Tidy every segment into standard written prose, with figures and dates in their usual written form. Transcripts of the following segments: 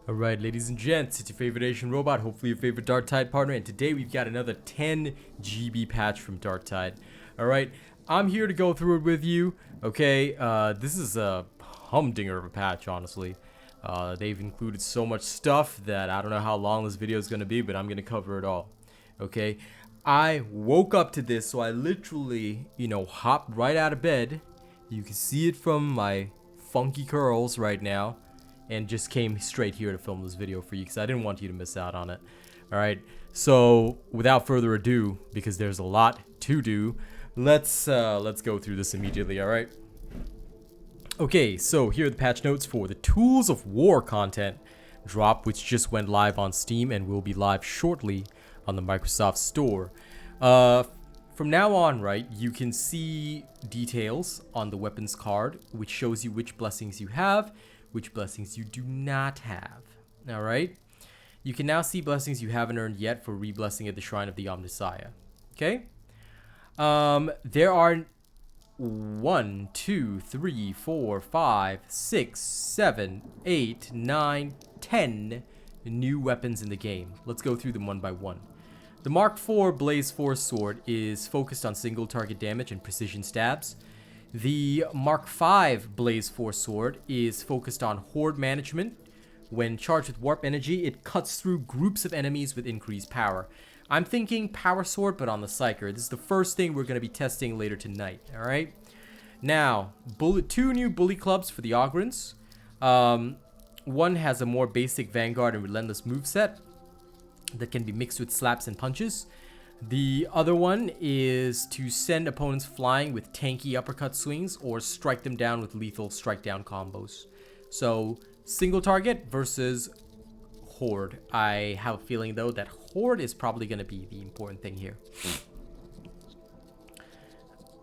Alright, ladies and gents, it's your favorite Asian robot, hopefully your favorite DarkTide partner, and today we've got another 10 GB patch from DarkTide. Alright, I'm here to go through it with you, okay? This is a humdinger of a patch, honestly. They've included so much stuff that I don't know how long this video is going to be, but I'm going to cover it all, okay? I woke up to this, so I literally, hopped right out of bed. You can see it from my funky curls right now. And just came straight here to film this video for you because I didn't want you to miss out on it. Alright, so without further ado, because there's a lot to do, let's go through this immediately, alright? Okay, so here are the patch notes for the Tools of War content drop, which just went live on Steam and will be live shortly on the Microsoft Store. From now on, right, you can see details on the weapons card, which shows you which blessings you have, which blessings you do not have. Alright? You can now see blessings you haven't earned yet for re-blessing at the Shrine of the Omnissiah. Okay? There are 1, 2, 3, 4, 5, 6, 7, 8, 9, 10 new weapons in the game. Let's go through them one by one. The Mark IV Blaze Force Sword is focused on single target damage and precision stabs. The Mark V Blaze Force Sword is focused on horde management. When charged with warp energy, it cuts through groups of enemies with increased power. I'm thinking power sword, but on the Psyker. This is the first thing we're going to be testing later tonight, alright? Now, two new bully clubs for the Ogryns. One has a more basic Vanguard and Relentless moveset that can be mixed with slaps and punches. The other one is to send opponents flying with tanky uppercut swings or strike them down with lethal strike down combos. So, single target versus horde. I have a feeling though that horde is probably going to be the important thing here.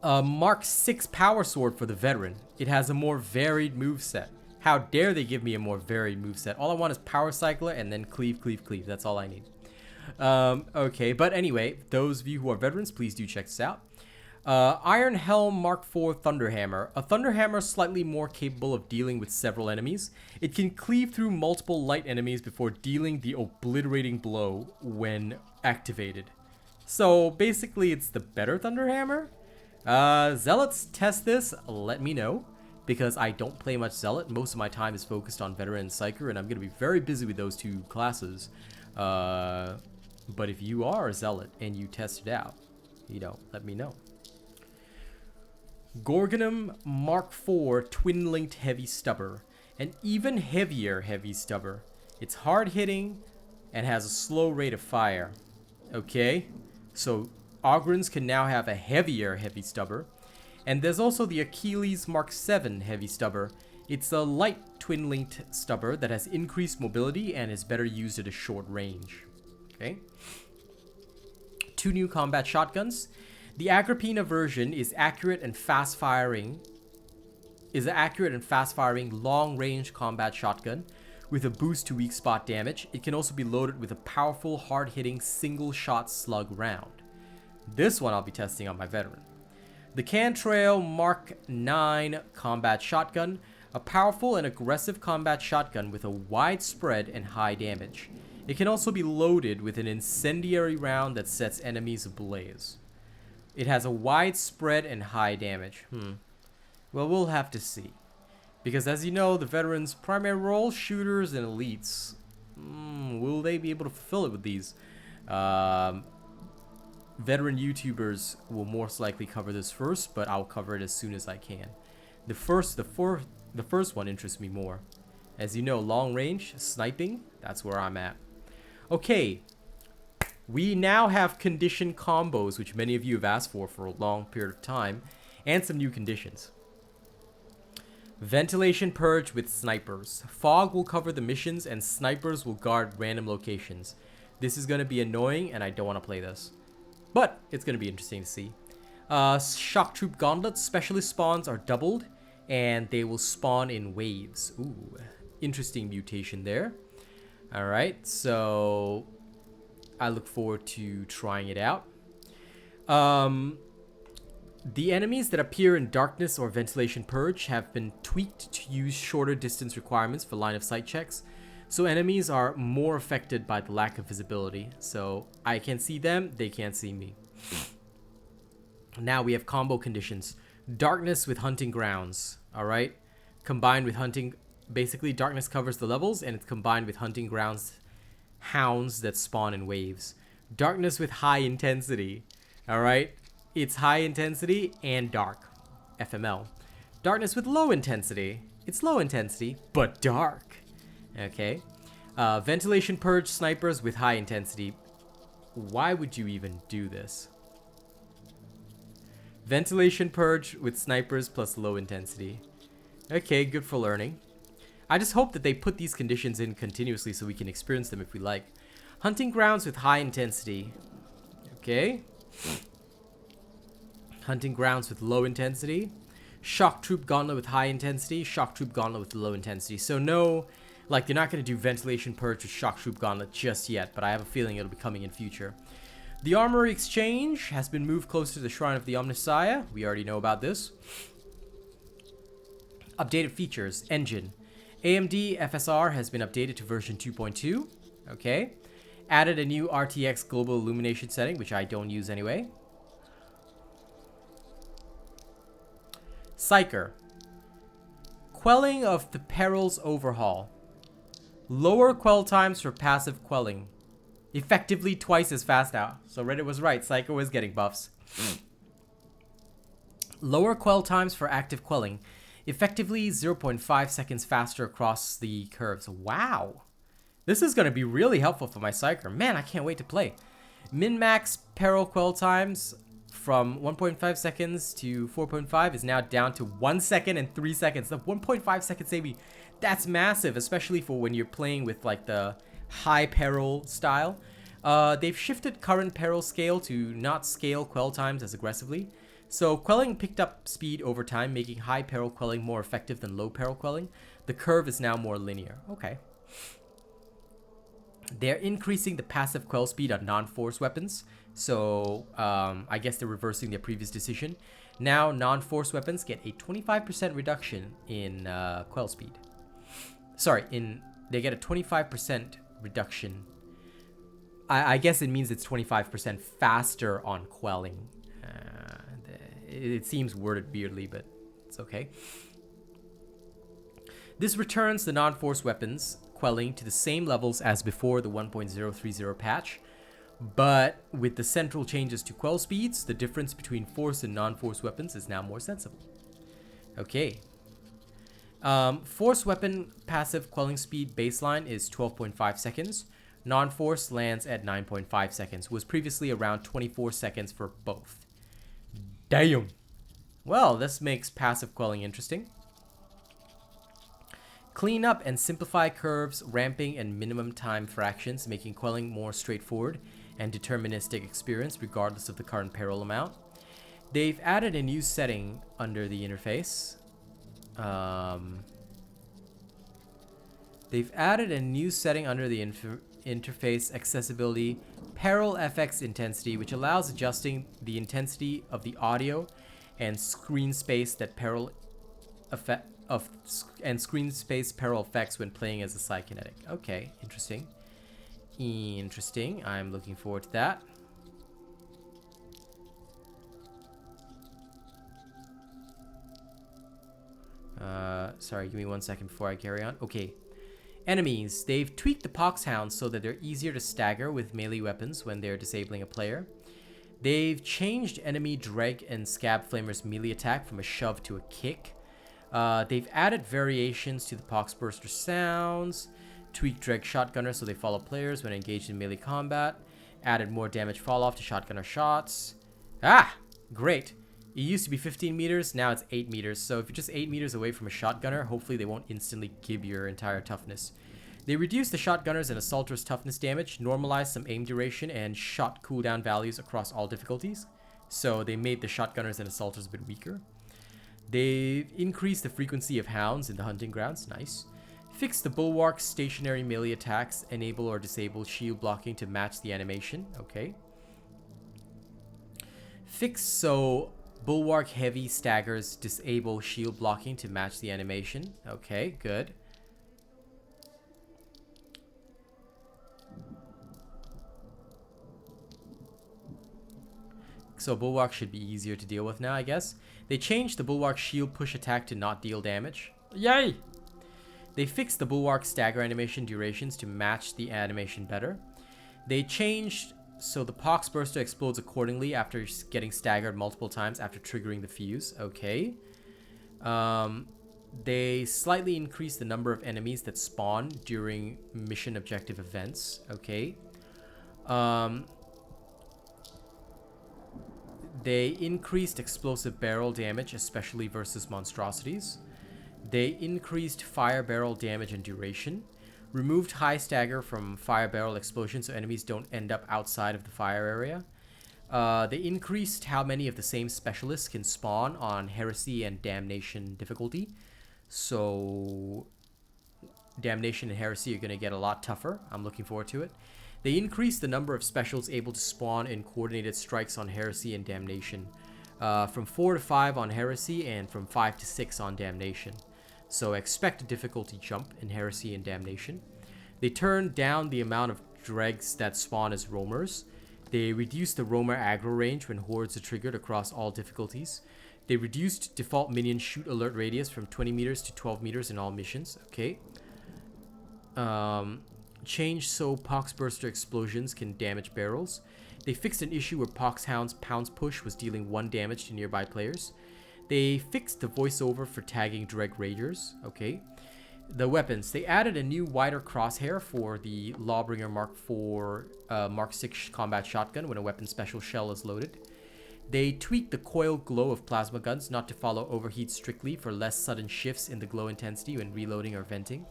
Mark VI Power Sword for the veteran. It has a more varied moveset. How dare they give me a more varied moveset? All I want is Power Cycler and then cleave, cleave, cleave. That's all I need. Okay, but anyway, those of you who are veterans, please do check this out. Iron Helm Mark IV Thunderhammer. A Thunderhammer slightly more capable of dealing with several enemies. It can cleave through multiple light enemies before dealing the obliterating blow when activated. So basically, it's the better Thunderhammer. Zealots, test this, let me know. Because I don't play much Zealot. Most of my time is focused on Veteran and Psyker, and I'm going to be very busy with those two classes. But if you are a Zealot and you test it out, let me know. Gorgonum Mark IV Twin-Linked Heavy Stubber. An even heavier heavy stubber. It's hard-hitting and has a slow rate of fire. Okay? So, Ogryns can now have a heavier heavy stubber. And there's also the Achilles Mark VII Heavy Stubber. It's a light twin-linked stubber that has increased mobility and is better used at a short range. Okay. Two new combat shotguns. The Agrippina version is accurate and fast-firing. Long-range combat shotgun with a boost to weak spot damage. It can also be loaded with a powerful, hard-hitting single-shot slug round. This one I'll be testing on my veteran. The Cantrail Mark IX Combat Shotgun, a powerful and aggressive combat shotgun with a wide spread and high damage. It can also be loaded with an incendiary round that sets enemies ablaze. It has a wide spread and high damage. Well, we'll have to see. Because as you know, the veterans' primary role, shooters and elites. Will they be able to fulfill it with these? Veteran YouTubers will most likely cover this first, but I'll cover it as soon as I can. The first one interests me more. As you know, long range, sniping, that's where I'm at. Okay, we now have condition combos, which many of you have asked for a long period of time, and some new conditions. Ventilation Purge with snipers. Fog will cover the missions, and snipers will guard random locations. This is going to be annoying, and I don't want to play this. But it's going to be interesting to see. Shock Troop Gauntlets specialist spawns are doubled, and they will spawn in waves. Ooh, interesting mutation there. Alright, so I look forward to trying it out. The enemies that appear in Darkness or Ventilation Purge have been tweaked to use shorter distance requirements for line of sight checks. So enemies are more affected by the lack of visibility. So I can see them, they can't see me. Now we have combo conditions. Darkness with hunting grounds, alright? Combined with hunting, basically darkness covers the levels and it's combined with hunting grounds hounds that spawn in waves. Darkness with high intensity, alright? It's high intensity and dark, FML. Darkness with low intensity, it's low intensity, but dark. Okay. Ventilation purge snipers with high intensity. Why would you even do this? Ventilation purge with snipers plus low intensity. Okay, good for learning. I just hope that they put these conditions in continuously so we can experience them if we like. Hunting grounds with high intensity. Okay. Hunting grounds with low intensity. Shock troop gauntlet with high intensity. Shock troop gauntlet with low intensity. So no, like they're not going to do ventilation purge with shock troop gauntlet just yet, but I have a feeling it'll be coming in future. The armory exchange has been moved closer to the Shrine of the Omnissiah. We already know about this. Updated features. Engine. AMD FSR has been updated to version 2.2. Okay. Added a new RTX global illumination setting, which I don't use anyway. Psyker. Quelling of the Perils overhaul. Lower quell times for passive quelling. Effectively twice as fast now. So Reddit was right. Psyker was getting buffs. Lower quell times for active quelling. Effectively 0.5 seconds faster across the curves. Wow. This is going to be really helpful for my Psyker. Man, I can't wait to play. Min-max peril quell times from 1.5 seconds to 4.5 is now down to 1 second and 3 seconds. The 1.5 second saving, that's massive, especially for when you're playing with like the high peril style. They've shifted current peril scale to not scale quell times as aggressively. So quelling picked up speed over time, making high peril quelling more effective than low peril quelling. The curve is now more linear. Okay. They're increasing the passive quell speed on non-force weapons. So I guess they're reversing their previous decision. Now non-force weapons get a 25% reduction in quell speed. Sorry, they get a 25% reduction. I guess it means it's 25% faster on quelling. It seems worded weirdly, but it's okay. This returns the non-force weapons quelling to the same levels as before the 1.030 patch, but with the central changes to quell speeds, the difference between force and non-force weapons is now more sensible. Okay. Force weapon passive quelling speed baseline is 12.5 seconds. Non-force lands at 9.5 seconds. Was previously around 24 seconds for both. Damn. Well, this makes passive quelling interesting. Clean up and simplify curves, ramping, and minimum time fractions, making quelling more straightforward and deterministic experience regardless of the current peril amount. They've added a new setting under the interface. They've added a new setting under the interface accessibility, peril FX intensity, which allows adjusting the intensity of the audio and screen space that peril screen space peril effects when playing as a psykinetic. Okay, interesting. Interesting. I'm looking forward to that. Sorry, give me 1 second before I carry on. Okay. Enemies. They've tweaked the Poxhounds so that they're easier to stagger with melee weapons when they're disabling a player. They've changed enemy Dreg and Scab Flamer's melee attack from a shove to a kick. They've added variations to the Poxburster sounds. Tweaked Dreg Shotgunner so they follow players when engaged in melee combat. Added more damage fall off to Shotgunner shots. Ah! Great. It used to be 15 meters, now it's 8 meters. So if you're just 8 meters away from a Shotgunner, hopefully they won't instantly give your entire toughness. They reduced the Shotgunners and Assaulters' toughness damage, normalized some aim duration, and shot cooldown values across all difficulties. So they made the Shotgunners and Assaulters a bit weaker. They've increased the frequency of hounds in the hunting grounds. Nice. Fixed the Bulwark's stationary melee attacks, enable or disable shield blocking to match the animation. Okay. Fixed so Bulwark heavy staggers disable shield blocking to match the animation. Okay, good. So Bulwark should be easier to deal with now, I guess. They changed the Bulwark shield push attack to not deal damage. Yay! They fixed the Bulwark stagger animation durations to match the animation better. They changed so the Pox Burster explodes accordingly after getting staggered multiple times after triggering the fuse. Okay. They slightly increased the number of enemies that spawn during mission objective events. Okay. They increased explosive barrel damage, especially versus monstrosities. They increased fire barrel damage and duration. Removed high stagger from fire barrel explosions so enemies don't end up outside of the fire area. They increased how many of the same specialists can spawn on Heresy and Damnation difficulty. So Damnation and Heresy are going to get a lot tougher. I'm looking forward to it. They increased the number of specials able to spawn in coordinated strikes on Heresy and Damnation. From 4 to 5 on Heresy and from 5 to 6 on Damnation. So expect a difficulty jump in Heresy and Damnation. They turned down the amount of dregs that spawn as roamers. They reduced the roamer aggro range when hordes are triggered across all difficulties. They reduced default minion shoot alert radius from 20 meters to 12 meters in all missions. Okay. Changed so Pox Burster explosions can damage barrels. They fixed an issue where Pox Hound's Pounce Push was dealing 1 damage to nearby players. They fixed the voiceover for tagging Dreg Ragers. Okay. The weapons. They added a new wider crosshair for the Lawbringer Mark IV, Mark 6 combat shotgun when a weapon special shell is loaded. They tweaked the coil glow of plasma guns not to follow overheat strictly for less sudden shifts in the glow intensity when reloading or venting.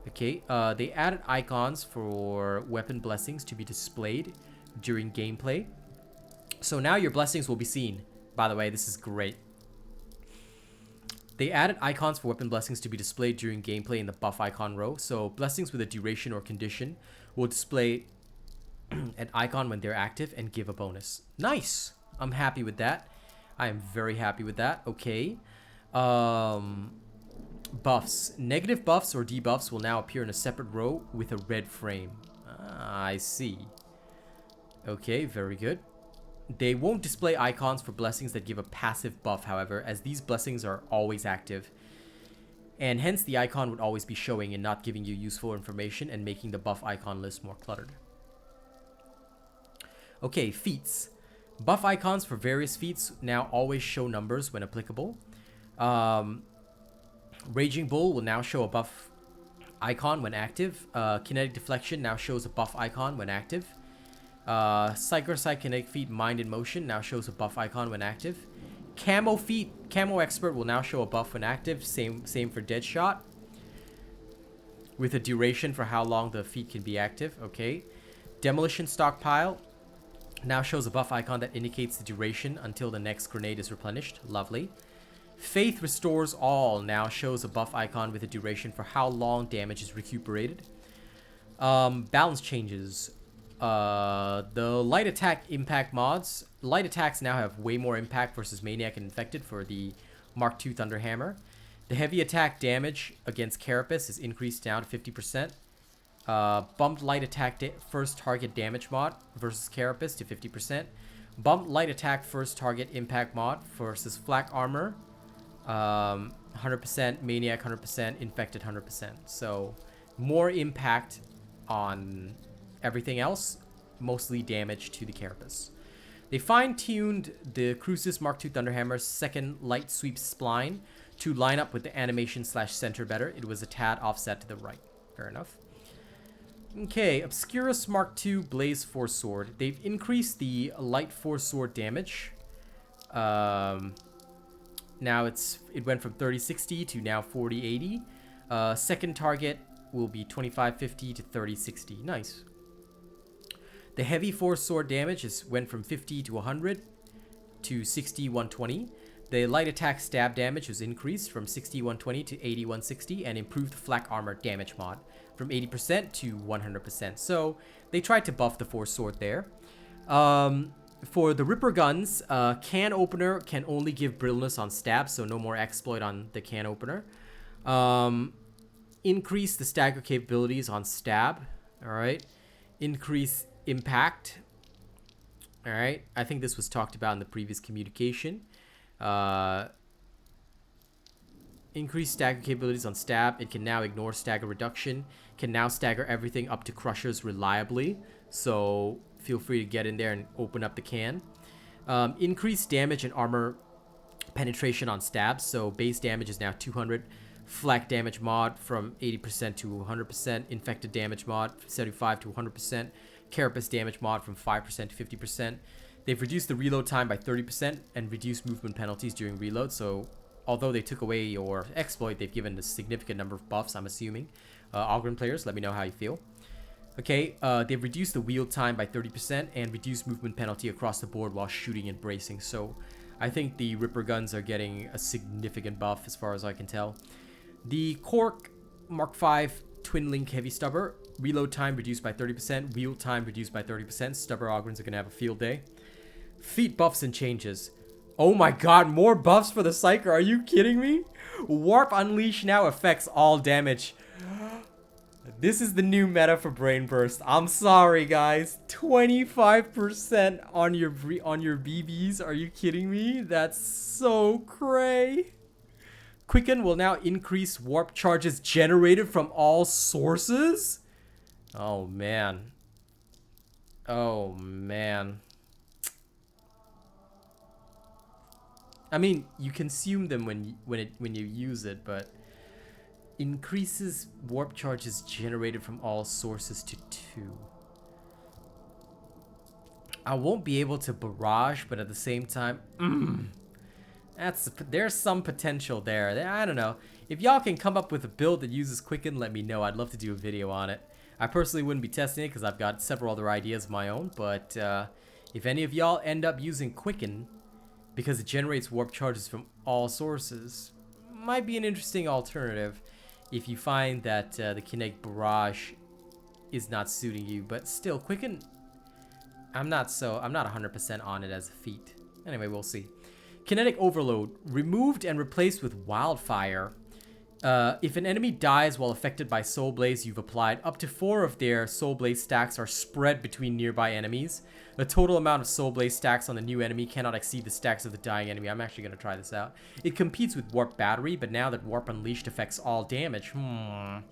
Okay. They added icons for weapon blessings to be displayed during gameplay. So now your blessings will be seen. By the way, this is great. They added icons for weapon blessings to be displayed during gameplay in the buff icon row. So blessings with a duration or condition will display an icon when they're active and give a bonus. Nice. I'm happy with that. I am very happy with that. Okay. Buffs. Negative buffs or debuffs will now appear in a separate row with a red frame. I see. Okay, very good. They won't display icons for blessings that give a passive buff, however, as these blessings are always active. And hence the icon would always be showing and not giving you useful information and making the buff icon list more cluttered. Okay, feats. Buff icons for various feats now always show numbers when applicable. Raging Bull will now show a buff icon when active. Kinetic Deflection now shows a buff icon when active. Psyker Kinetic Feat Mind in Motion now shows a buff icon when active. Camo Feat, Camo Expert will now show a buff when active. Same for Deadshot. With a duration for how long the feat can be active. Okay. Demolition Stockpile now shows a buff icon that indicates the duration until the next grenade is replenished. Lovely. Faith Restores All now shows a buff icon with a duration for how long damage is recuperated. Balance changes. The light attack impact mods. Light attacks now have way more impact versus Maniac and Infected for the Mark II Thunderhammer. The heavy attack damage against Carapace is increased down to 50%. Bumped light attack first target damage mod versus Carapace to 50%. Bumped light attack first target impact mod versus Flak Armor. 100%, Maniac 100%, Infected 100%. So more impact on everything else, mostly damage to the Carapace. They fine-tuned the Crucis Mark II Thunderhammer's second light sweep spline to line up with the animation/center better. It was a tad offset to the right. Fair enough. Okay, Obscurus Mark II Blaze Force Sword. They've increased the light force sword damage. Now it went from 3060 to now 4080. Second target will be 2550 to 3060. Nice. The heavy force sword damage went from 50 to 100 to 60 120. The light attack stab damage was increased from 60 120 to 80 160 and improved flak armor damage mod from 80% to 100%. So they tried to buff the force sword there. For the Ripper guns, can opener can only give brittleness on stab, so no more exploit on the can opener. Increase the stagger capabilities on stab. All right. Increase impact. All right, I think this was talked about in the previous communication. Increased stagger capabilities on stab. It can now ignore stagger reduction. Can now stagger everything up to crushers reliably. So feel free to get in there and open up the can. Increased damage and armor penetration on stabs. So base damage is now 200. Flak damage mod from 80% to 100%. Infected damage mod 75 to 100%. Carapace damage mod from 5% to 50%. They've reduced the reload time by 30% and reduced movement penalties during reload. So although they took away your exploit, they've given a significant number of buffs, I'm assuming. Ogryn players, let me know how you feel. Okay, they've reduced the wield time by 30% and reduced movement penalty across the board while shooting and bracing. So I think the Ripper guns are getting a significant buff as far as I can tell. The Cork Mark V Twin Link Heavy Stubber, reload time reduced by 30%, wield time reduced by 30%. Stubber Ogryns are going to have a field day. Feat buffs and changes. Oh my god, more buffs for the Psyker. Are you kidding me? Warp Unleash now affects all damage. This is the new meta for Brain Burst. I'm sorry, guys. 25% on your BBs. Are you kidding me? That's so cray. Quicken will now increase warp charges generated from all sources. Oh man. Oh man. I mean, you consume them when you use it, but increases warp charges generated from all sources to 2. I won't be able to barrage, but at the same time, there's some potential there. I don't know. If y'all can come up with a build that uses Quicken, let me know. I'd love to do a video on it. I personally wouldn't be testing it because I've got several other ideas of my own, but if any of y'all end up using Quicken, because it generates warp charges from all sources, might be an interesting alternative if you find that the kinetic barrage is not suiting you. But still, Quicken, I'm not 100% on it as a feat. Anyway, we'll see. Kinetic Overload, removed and replaced with Wildfire. If an enemy dies while affected by Soul Blaze you've applied, up to 4 of their Soul Blaze stacks are spread between nearby enemies. The total amount of Soul Blaze stacks on the new enemy cannot exceed the stacks of the dying enemy. I'm actually going to try this out. It competes with Warp Battery, but now that Warp Unleashed affects all damage, I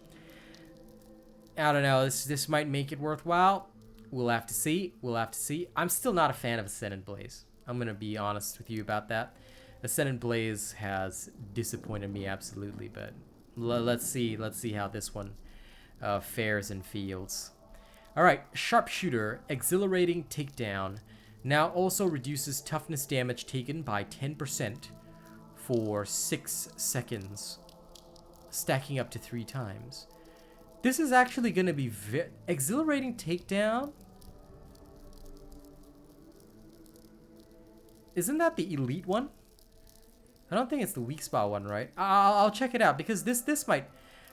don't know. This might make it worthwhile. We'll have to see. We'll have to see. I'm still not a fan of Ascendant Blaze. I'm going to be honest with you about that. Ascendant Blaze has disappointed me absolutely, but let's see how this one fares and feels. All right, Sharpshooter, Exhilarating Takedown, now also reduces toughness damage taken by 10% for 6 seconds, stacking up to 3 times. This is actually going to be Exhilarating Takedown. Isn't that the elite one? I don't think it's the weak spot one, right? I'll check it out because this might,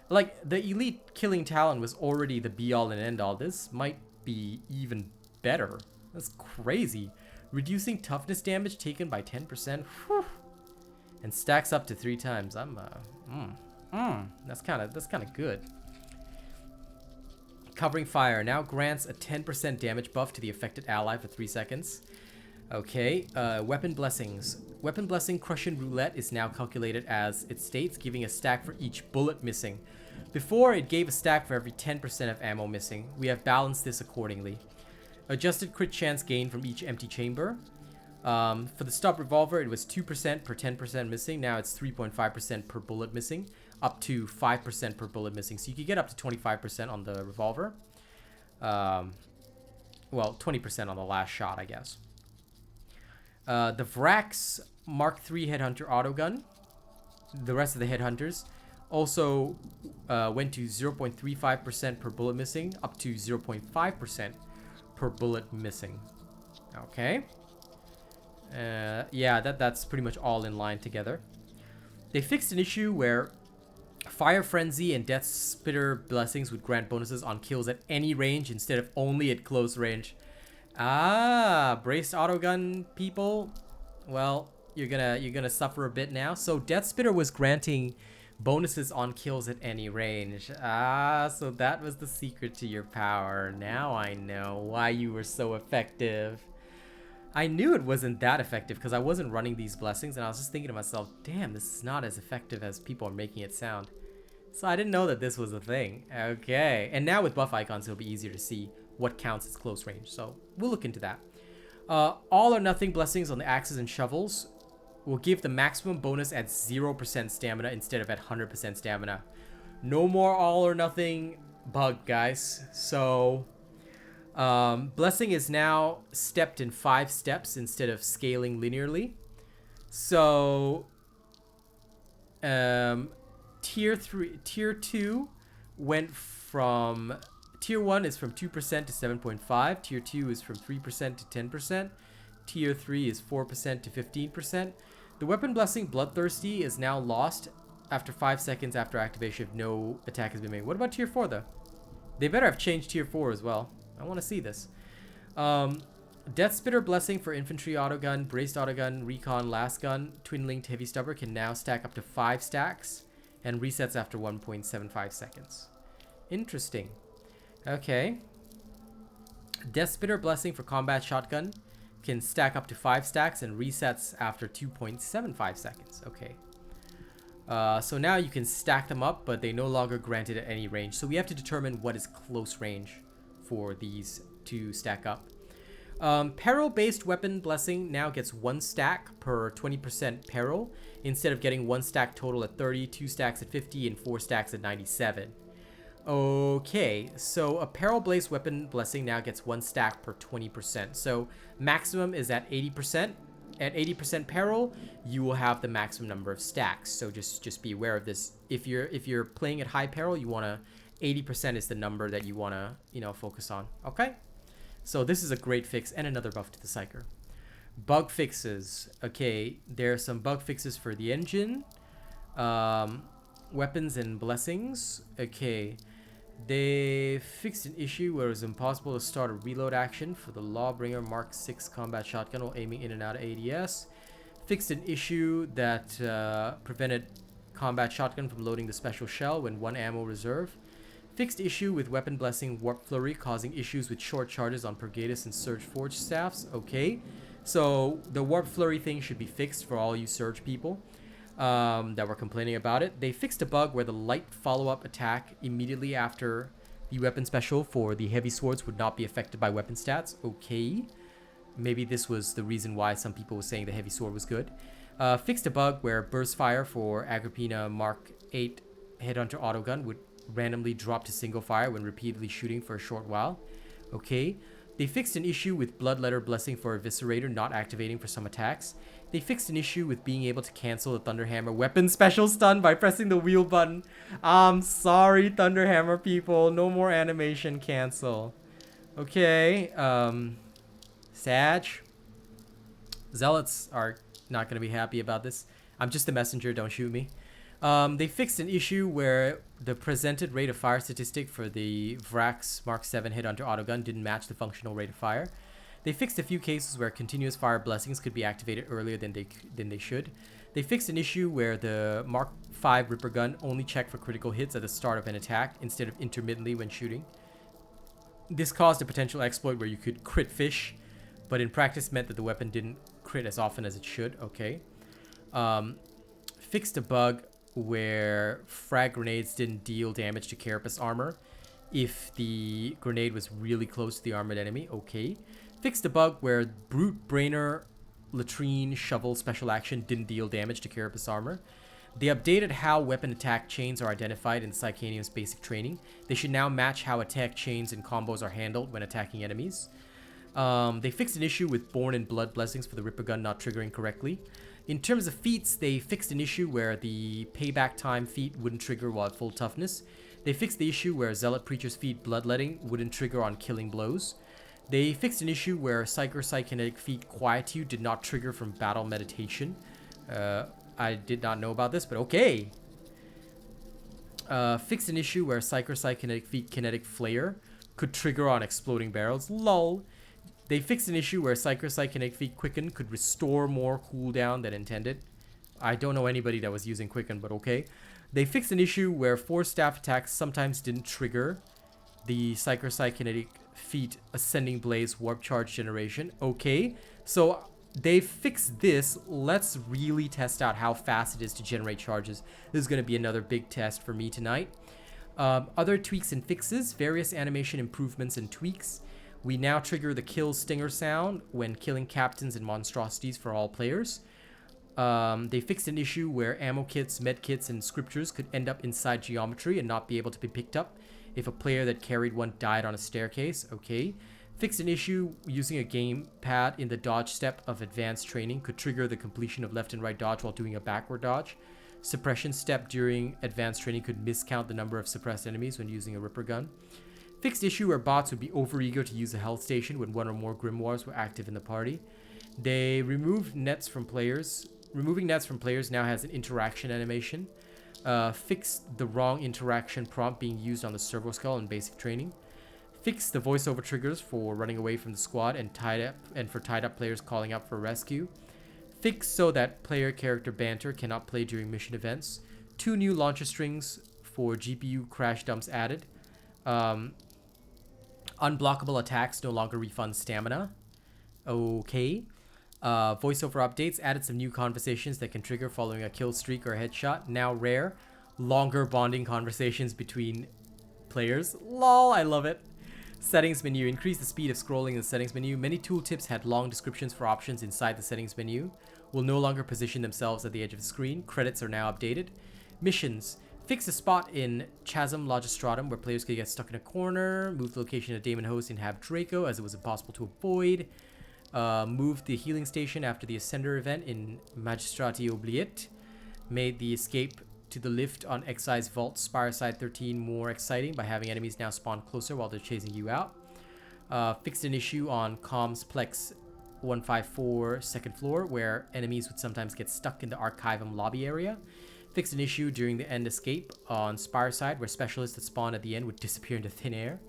like, the elite killing Talon was already the be all and end all. This might be even better. That's crazy. Reducing toughness damage taken by 10%. Whew. And stacks up to 3 times. That's kind of good. Covering Fire now grants a 10% damage buff to the affected ally for 3 seconds. Okay, Weapon Blessings. Weapon Blessing Crushing Roulette is now calculated as it states, giving a stack for each bullet missing. Before, it gave a stack for every 10% of ammo missing. We have balanced this accordingly. Adjusted crit chance gain from each empty chamber. For the stop revolver, it was 2% per 10% missing. Now it's 3.5% per bullet missing, up to 5% per bullet missing. So you could get up to 25% on the revolver. Well, 20% on the last shot, I guess. The Vrax Mark III Headhunter autogun, the rest of the Headhunters, also went to 0.35% per bullet missing, up to 0.5% per bullet missing. Okay. Yeah, that's pretty much all in line together. They fixed an issue where Fire Frenzy and Death Spitter Blessings would grant bonuses on kills at any range instead of only at close range. Braced autogun people, well, you're gonna suffer a bit now. So Death Spitter was granting bonuses on kills at any range. So that was the secret to your power. Now I know why you were so effective. I knew it wasn't that effective because I wasn't running these blessings, and I was just thinking to myself, damn, this is not as effective as people are making it sound. So I didn't know that this was a thing. Okay, and now with buff icons, it'll be easier to see what counts as close range. So we'll look into that. All or nothing blessings on the axes and shovels will give the maximum bonus at 0% stamina instead of at 100% stamina. No more all or nothing bug, guys. So blessing is now stepped in 5 steps instead of scaling linearly. So tier 2 went from tier 1 is from 2% to 7.5, tier 2 is from 3% to 10%, tier 3 is 4% to 15%. The weapon blessing Bloodthirsty is now lost after 5 seconds after activation if no attack has been made. What about tier 4 though? They better have changed tier 4 as well. I want to see this. Death Spitter blessing for infantry autogun, braced autogun, recon, last gun, twin linked heavy stubber can now stack up to 5 stacks and resets after 1.75 seconds. Interesting. Okay. Death Spitter blessing for combat shotgun can stack up to 5 stacks and resets after 2.75 seconds. Okay. So now you can stack them up, but they no longer granted at any range. So we have to determine what is close range for these to stack up. Peril-based weapon blessing now gets 1 stack per 20% peril, instead of getting 1 stack total at 30, 2 stacks at 50, and 4 stacks at 97. Okay, so a peril-based weapon blessing now gets 1 stack per 20%. So maximum is at 80%. At 80% peril, you will have the maximum number of stacks. So just be aware of this. If you're playing at high peril, you wanna 80% is the number that you wanna focus on. Okay, so this is a great fix and another buff to the Psyker. Bug fixes. Okay, there are some bug fixes for the engine, weapons and blessings. Okay, they fixed an issue where it was impossible to start a reload action for the Lawbringer Mark 6 combat shotgun while aiming in and out of ADS. Fixed an issue that prevented combat shotgun from loading the special shell when 1 ammo reserve. Fixed issue with weapon blessing Warp Flurry causing issues with short charges on Pergatus and Surge Forge staffs. Okay, so the Warp Flurry thing should be fixed for all you Surge people that were complaining about it. They fixed a bug where the light follow-up attack immediately after the weapon special for the heavy swords would not be affected by weapon stats. Okay, maybe this was the reason why some people were saying the heavy sword was good. Fixed a bug where burst fire for Agrippina Mark 8 Headhunter autogun would randomly drop to single fire when repeatedly shooting for a short while. Okay. They fixed an issue with Bloodletter Blessing for Eviscerator not activating for some attacks. They fixed an issue with being able to cancel the Thunderhammer weapon special stun by pressing the wheel button. I'm sorry, Thunderhammer people. No more animation cancel. Okay. Sag. Zealots are not going to be happy about this. I'm just a messenger. Don't shoot me. They fixed an issue where the presented rate of fire statistic for the Vrax Mark 7 Headhunter autogun didn't match the functional rate of fire. They fixed a few cases where continuous fire blessings could be activated earlier than they should. They fixed an issue where the Mark 5 Ripper gun only checked for critical hits at the start of an attack instead of intermittently when shooting. This caused a potential exploit where you could crit fish, but in practice meant that the weapon didn't crit as often as it should. Okay. Fixed a bug where frag grenades didn't deal damage to Carapace armor if the grenade was really close to the armored enemy. Okay. Fixed a bug where Brute Brainer Latrine Shovel special action didn't deal damage to Carapace armor. They updated how weapon attack chains are identified in Psycanium's basic training. They should now match how attack chains and combos are handled when attacking enemies. They fixed an issue with Born in Blood blessings for the Ripper gun not triggering correctly. In terms of feats, they fixed an issue where the payback time feat wouldn't trigger while at full toughness. They fixed the issue where Zealot Preacher's feat Bloodletting wouldn't trigger on killing blows. They fixed an issue where Psyker Psykinetic feat Quietude did not trigger from battle meditation. I did not know about this, but okay. Fixed an issue where Psyker Psykinetic feat Kinetic Flare could trigger on exploding barrels. Lol. They fixed an issue where Psyker Psykinetic feat Quicken could restore more cooldown than intended. I don't know anybody that was using Quicken, but okay. They fixed an issue where 4 staff attacks sometimes didn't trigger the Psyker Psykinetic feat Ascending Blaze Warp Charge generation. Okay. So they fixed this. Let's really test out how fast it is to generate charges. This is going to be another big test for me tonight. Other tweaks and fixes, various animation improvements and tweaks. We now trigger the kill stinger sound when killing captains and monstrosities for all players. They fixed an issue where ammo kits, med kits, and scriptures could end up inside geometry and not be able to be picked up if a player that carried one died on a staircase. Okay. Fixed an issue using a gamepad in the dodge step of advanced training could trigger the completion of left and right dodge while doing a backward dodge. Suppression step during advanced training could miscount the number of suppressed enemies when using a Ripper gun. Fixed issue where bots would be overeager to use a health station when one or more grimoires were active in the party. They removed nets from players. Removing nets from players now has an interaction animation. Fixed the wrong interaction prompt being used on the servo skull in basic training. Fixed the voiceover triggers for running away from the squad and for tied up players calling out for rescue. Fixed so that player character banter cannot play during mission events. 2 new launcher strings for GPU crash dumps added. Unblockable attacks no longer refund stamina. Okay. Voiceover updates added some new conversations that can trigger following a kill streak or a headshot. Now rare. Longer bonding conversations between players. Lol, I love it. Settings menu. Increase the speed of scrolling in the settings menu. Many tooltips had long descriptions for options inside the settings menu. Will no longer position themselves at the edge of the screen. Credits are now updated. Missions. Fix a spot in Chasm Logistratum where players could get stuck in a corner. Move the location of Daemon Host and have Draco as it was impossible to avoid. Moved the healing station after the Ascender event in Magistrati Oubliette. Made the escape to the lift on Excise Vault Spireside 13 more exciting by having enemies now spawn closer while they're chasing you out. Fixed an issue on Comms Plex 154 second floor where enemies would sometimes get stuck in the Archivum lobby area. Fixed an issue during the end escape on Spireside where specialists that spawn at the end would disappear into thin air.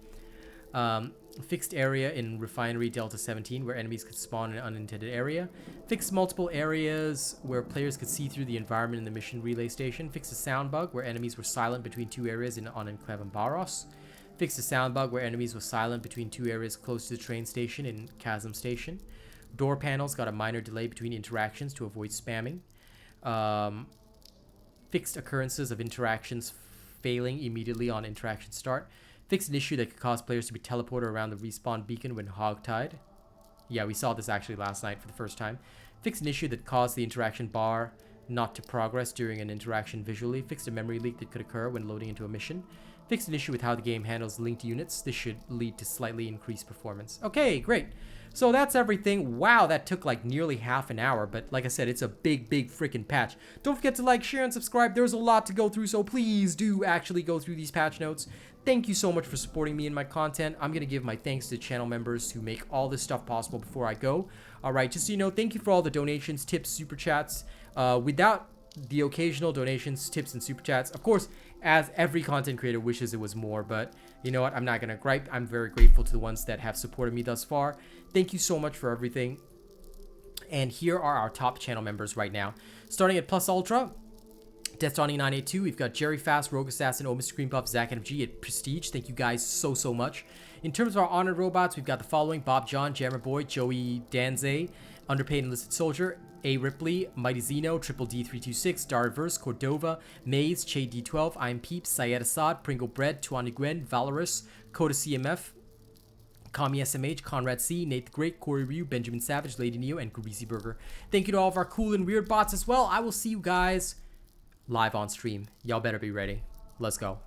Fixed area in Refinery Delta 17 where enemies could spawn in an unintended area. Fixed multiple areas where players could see through the environment in the mission relay station. Fixed a sound bug where enemies were silent between 2 areas on Enclave and Barros. Fixed a sound bug where enemies were silent between 2 areas close to the train station in Chasm Station. Door panels got a minor delay between interactions to avoid spamming. Fixed occurrences of interactions failing immediately on interaction start. Fixed an issue that could cause players to be teleported around the respawn beacon when hogtied. Yeah, we saw this actually last night for the first time. Fixed an issue that caused the interaction bar not to progress during an interaction visually. Fixed a memory leak that could occur when loading into a mission. Fixed an issue with how the game handles linked units. This should lead to slightly increased performance. Okay, great. So that's everything. Wow, that took like nearly half an hour, but like I said, it's a big freaking patch. Don't forget to like, share, and subscribe. There's a lot to go through, so please do actually go through these patch notes. Thank you so much for supporting me and my content. I'm going to give my thanks to channel members who make all this stuff possible before I go. Alright, just so you know, thank you for all the donations, tips, super chats. Without the occasional donations, tips, and super chats, of course, as every content creator wishes it was more, but you know what, I'm not gonna gripe. I'm very grateful to the ones that have supported me thus far. Thank you so much for everything. And here are our top channel members right now. Starting at Plus Ultra, Deathsonic 982, we've got Jerry Fast, Rogue Assassin, Omis Screen Puff, Zach NFG at Prestige. Thank you guys so much. In terms of our honored robots, we've got the following: Bob John, Jammer Boy, Joey Danze, Underpaid Enlisted Soldier, A. Ripley, Mighty Zeno, Triple D326, Darverse, Cordova, Maze, Che D12, I'm Peeps, Syed Assad, Pringle Bread, Tuani Gwen, Valorous, Coda CMF, Kami SMH, Conrad C, Nate the Great, Corey Ryu, Benjamin Savage, Lady Neo, and Greasy Burger. Thank you to all of our cool and weird bots as well. I will see you guys live on stream. Y'all better be ready. Let's go.